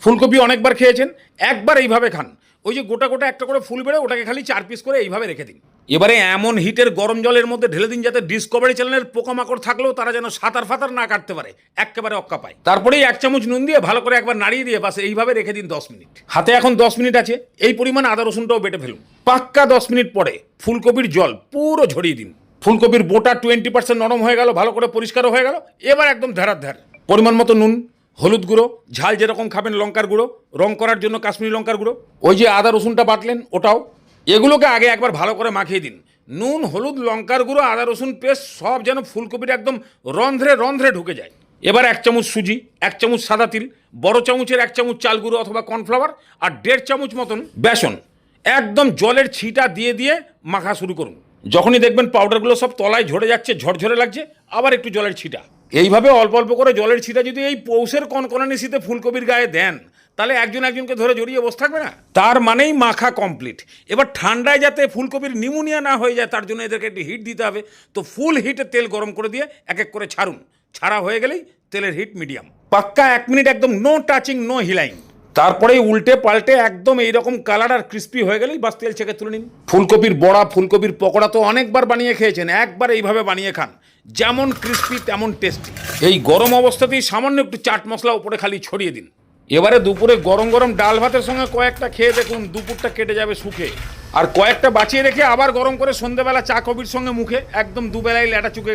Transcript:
ফুলকপি অনেকবার খেয়েছেন, একবার এইভাবে খান। ওই যে গোটা গোটা একটা করে ফুল বেড়ে ওটাকে খালি 4 পিস করে এইভাবে রেখে দিন। এবারে এমন হিটের গরম জলের মধ্যে ঢেলে দিন যাতে ডিসকভারি চ্যানেলের পোকামাকড় থাকলেও তারা যেন সাঁতার ফাতার না কাটতে পারে, একেবারে অক্কা পায়। তারপরেই 1 চামচ নুন দিয়ে ভালো করে একবার নাড়িয়ে দিয়ে বাস এইভাবে রেখে দিন 10 মিনিট। হাতে এখন 10 মিনিট আছে, এই পরিমাণ আদা রসুনটাও বেটে ফেলুন। পাক্কা 10 মিনিট পরে ফুলকপির জল পুরো ঝরিয়ে দিন। ফুলকপির বোটা 20% নরম হয়ে গেল, ভালো করে পরিষ্কারও হয়ে গেল। এবার একদম ধারার ধার পরিমাণ মতো নুন, হলুদ গুঁড়ো, ঝাল যেরকম খাবেন লঙ্কার গুঁড়ো, রং করার জন্য কাশ্মীরি লঙ্কার গুঁড়ো, ওই যে আদা রসুনটা বাটলেন ওটাও, এগুলোকে আগে একবার ভালো করে মাখিয়ে দিন। নুন, হলুদ, লঙ্কার গুঁড়ো, আদা রসুন পেস্ট সব যেন ফুলকপির একদম রন্ধ্রে রন্ধ্রে ঢুকে যায়। এবার 1 চামচ সুজি, 1 চামচ সাদা তিল, বড় চামচের 1 চামচ চাল গুঁড়ো অথবা কর্নফ্লাওয়ার আর 1.5 চামচ মতন বেসন একদম জলের ছিটা দিয়ে দিয়ে মাখা শুরু করুন। যখনই দেখবেন পাউডারগুলো সব তলায় ঝরে যাচ্ছে, ঝরঝরে লাগছে, আবার একটু জলের ছিটা। এইভাবে অল্প অল্প করে জলের ছিটা যদি এই পৌষের কনকনানি শীতে ফুলকপির গায়ে দেন, তাহলে একজন একজনকে ধরে জড়িয়ে বসে থাকবে না। তার মানেই মাখা কমপ্লিট। এবার ঠান্ডায় যাতে ফুলকপির নিউমোনিয়া না হয়ে যায় তার জন্য এদেরকে একটু হিট দিতে হবে। তো ফুল হিটে তেল গরম করে দিয়ে এক এক করে ছাড়ুন। ছাড়া হয়ে গেলেই তেলের হিট মিডিয়াম, পাক্কা 1 মিনিট একদম নো টাচিং, নো হিলাইং। তারপরেই উল্টে পাল্টে একদম এইরকম কালার আর ক্রিস্পি হয়ে গেলেই বাস তেল ছেঁকে তুলে নিন। ফুলকপির বড়া, ফুলকপির পকোড়া তো অনেকবার বানিয়ে খেয়েছেন, একবার এইভাবে বানিয়ে খান, যেমন ক্রিস্পি তেমন টেস্টি। এই গরম অবস্থাতেই সামান্য একটু চাট মশলা উপরে খালি ছড়িয়ে দিন। এবারে দুপুরে গরম গরম ডাল ভাতের সঙ্গে কয়েকটা খেয়ে দেখুন, দুপুরটা কেটে যাবে সুখে। আর কয়েকটা বাঁচিয়ে রেখে আবার গরম করে সন্ধ্যেবেলা চা কফির সঙ্গে মুখে একদম দুবেলায় ল্যাটা চুকে